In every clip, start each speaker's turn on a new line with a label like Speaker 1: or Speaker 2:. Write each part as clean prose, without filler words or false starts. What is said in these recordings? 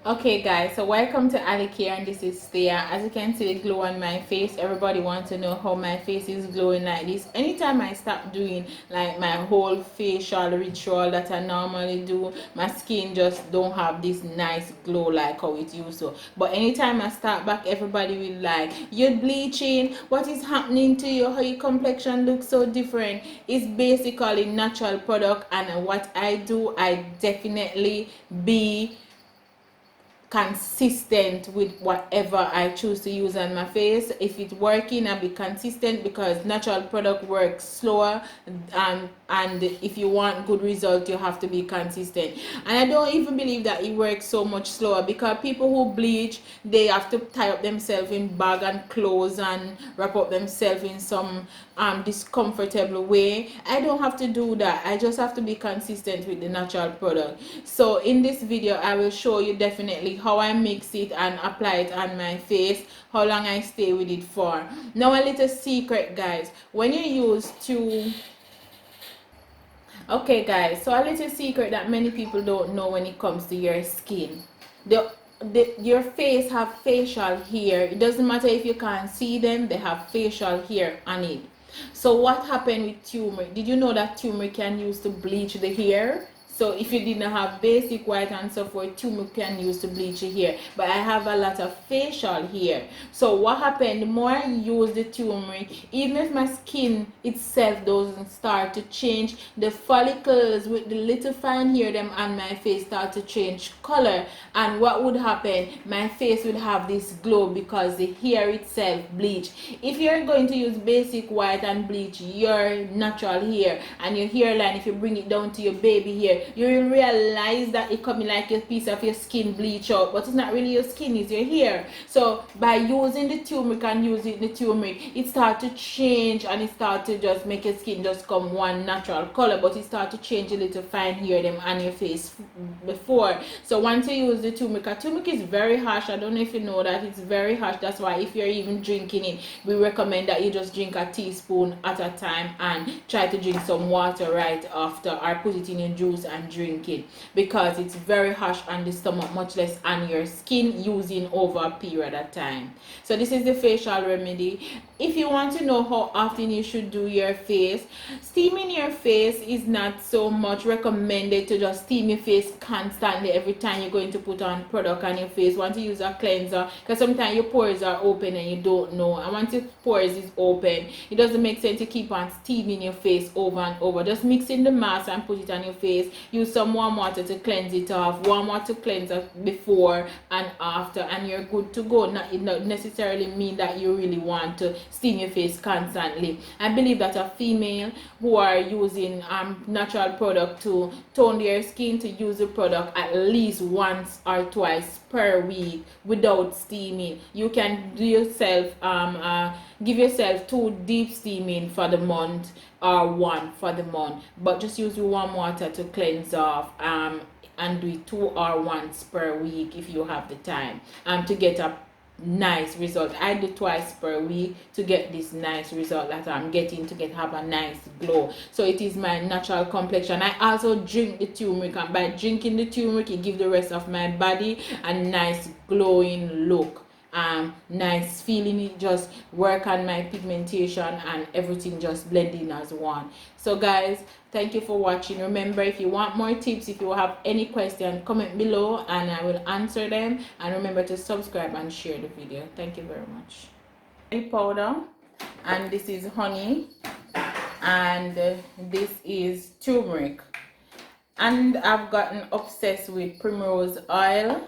Speaker 1: Okay guys, so welcome to Alikare and this is Thea. As you can see the glow on my face, everybody wants to know how my face is glowing like this. Anytime I stop doing like my whole facial ritual that I normally do, my skin just don't have this nice glow like how it used to. But anytime I start back, everybody will like, you're bleaching, what is happening to you, how your complexion looks so different. It's basically natural product, and what I do, I definitely be consistent with whatever I choose to use on my face. If it's working, I'll be consistent because natural product works slower, and if you want good result, you have to be consistent. And I don't even believe that it works so much slower, because people who bleach, they have to tie up themselves in bag and clothes and wrap up themselves in some discomfortable way. I don't have to do that. I just have to be consistent with the natural product. So in this video I will show you definitely how I mix it and apply it on my face, how long I stay with it for. Now a little secret guys, when you use two, okay guys, so a little secret that many people don't know when it comes to your skin. Your face have facial hair. It doesn't matter if you can't see them, they have facial hair on it. So what happened with turmeric? Did you know that turmeric can use to bleach the hair? So if you didn't have basic white and so forth, turmeric can use to bleach your hair. But I have a lot of facial hair. So what happened, the more I use the turmeric, even if my skin itself doesn't start to change, the follicles with the little fine hair them on my face start to change color. And what would happen? My face would have this glow because the hair itself bleach. If you're going to use basic white and bleach your natural hair and your hairline, if you bring it down to your baby hair, you will realize that it coming like a piece of your skin bleach out, but it's not really your skin, it's your hair. So by using the turmeric and using the turmeric, it start to change, and it start to just make your skin just come one natural color, but it start to change a little fine hair them on your face before. So once you use the turmeric is very harsh. I don't know if you know that it's very harsh. That's why if you're even drinking it, we recommend that you just drink a teaspoon at a time and try to drink some water right after, or put it in your juice and drink it, because it's very harsh on the stomach, much less on your skin, using over a period of time. So this is the facial remedy. If you want to know how often you should do your face, steaming your face is not so much recommended to just steam your face constantly every time you're going to put on product on your face. Want to use a cleanser, because sometimes your pores are open and you don't know, and once your pores is open, it doesn't make sense to keep on steaming your face over and over. Just mix in the mask and put it on your face. Use some warm water to cleanse it off, warm water cleanser before and after, and you're good to go. It not necessarily mean that you really want to steam your face constantly. I believe that a female who are using natural product to tone their skin, to use the product at least once or twice per week without steaming. You can do yourself give yourself 2 deep steaming for the month, or 1 for the month, but just use warm water to cleanse off, and do it 2 or once per week if you have the time, to get a nice result. I do twice per week to get this nice result that I'm getting, to have a nice glow. So it is my natural complexion. I also drink the turmeric, and by drinking the turmeric, it gives the rest of my body a nice glowing look, nice feeling. It just work on my pigmentation, and everything just blending as one. So guys, thank you for watching. Remember, if you want more tips, if you have any question, comment below and I will answer them. And remember to subscribe and share the video. Thank you very much. Powder, and this is honey, and this is turmeric. And I've gotten obsessed with primrose oil.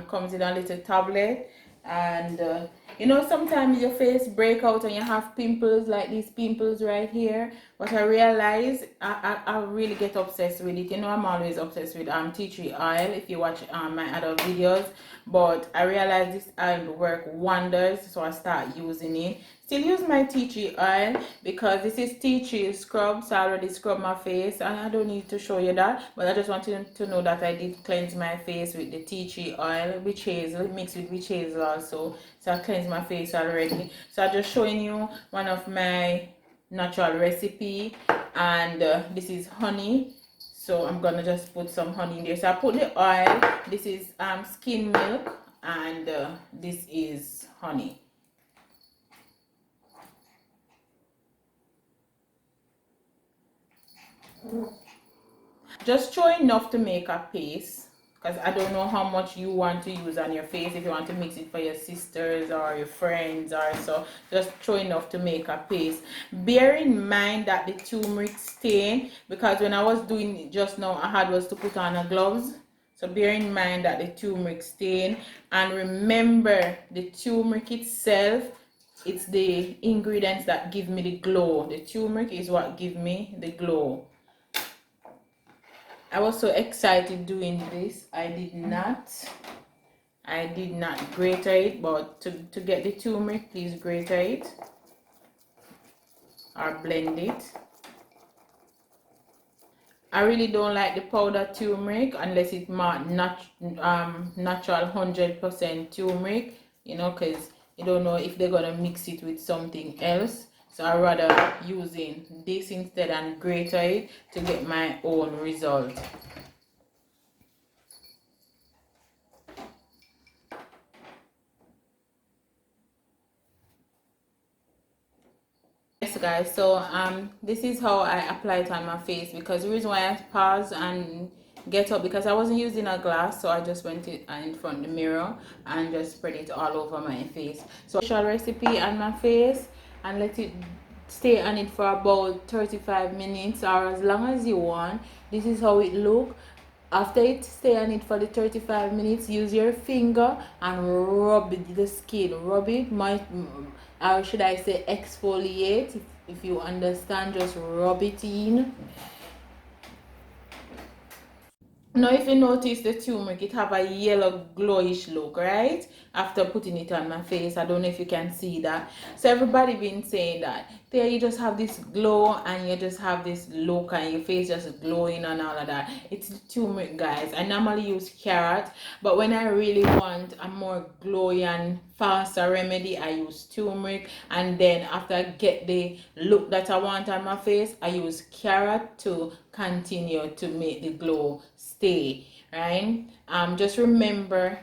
Speaker 1: Comes in a little tablet. And you know, sometimes your face break out and you have pimples, like these pimples right here. But I realize I really get obsessed with it. You know, I'm always obsessed with tea tree oil, if you watch my other videos. But I realize this oil work wonders, so I start using it. Still use my tea tree oil because this is tea tree scrub, so I already scrubbed my face, and I don't need to show you that, but I just want you to know that I did cleanse my face with the tea tree oil, witch hazel, mixed with witch hazel also. So I cleansed my face already. So I'm just showing you one of my natural recipe, and this is honey. So I'm gonna just put some honey in there. So I put the oil. This is skim milk, and this is honey. Just throw enough to make a paste, because I don't know how much you want to use on your face. If you want to mix it for your sisters or your friends or so, just throw enough to make a paste. Bear in mind that the turmeric stain, because when I was doing it just now, I had was to put on a gloves. So bear in mind that the turmeric stain, and remember the turmeric itself, it's the ingredients that give me the glow. The turmeric is what give me the glow. I was so excited doing this. I did not grater it, but to get the turmeric, please grater it or blend it. I really don't like the powder turmeric unless it's natural 100% turmeric, you know, because you don't know if they're gonna mix it with something else. So I rather using this instead and grater it to get my own result. Yes guys, so this is how I apply it on my face, because the reason why I pause and get up, because I wasn't using a glass, so I just went in front of the mirror and just spread it all over my face. So facial recipe on my face, and let it stay on it for about 35 minutes or as long as you want. This is how it look. After it stay on it for the 35 minutes, use your finger and rub the skin, rub it, or should I say exfoliate, if you understand, just rub it in. Now if you notice the turmeric, it have a yellow glowish look, right? After putting it on my face, I don't know if you can see that. So everybody been saying that there you just have this glow and you just have this look and your face just glowing and all of that. It's the turmeric, guys. I normally use carrot, but when I really want a more glowy and faster remedy, I use turmeric. And then after I get the look that I want on my face, I use carrot to continue to make the glow stay, right? Just remember,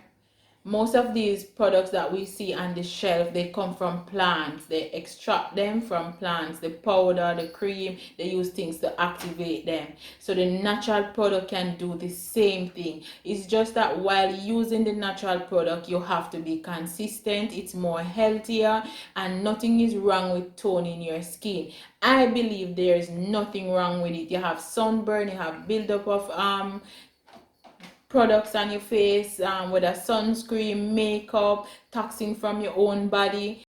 Speaker 1: most of these products that we see on the shelf, they come from plants. They extract them from plants. The powder, the cream, they use things to activate them. So the natural product can do the same thing. It's just that while using the natural product, you have to be consistent. It's more healthier, and nothing is wrong with toning your skin. I believe there is nothing wrong with it. You have sunburn, you have buildup of products on your face, whether sunscreen, makeup, toxin from your own body.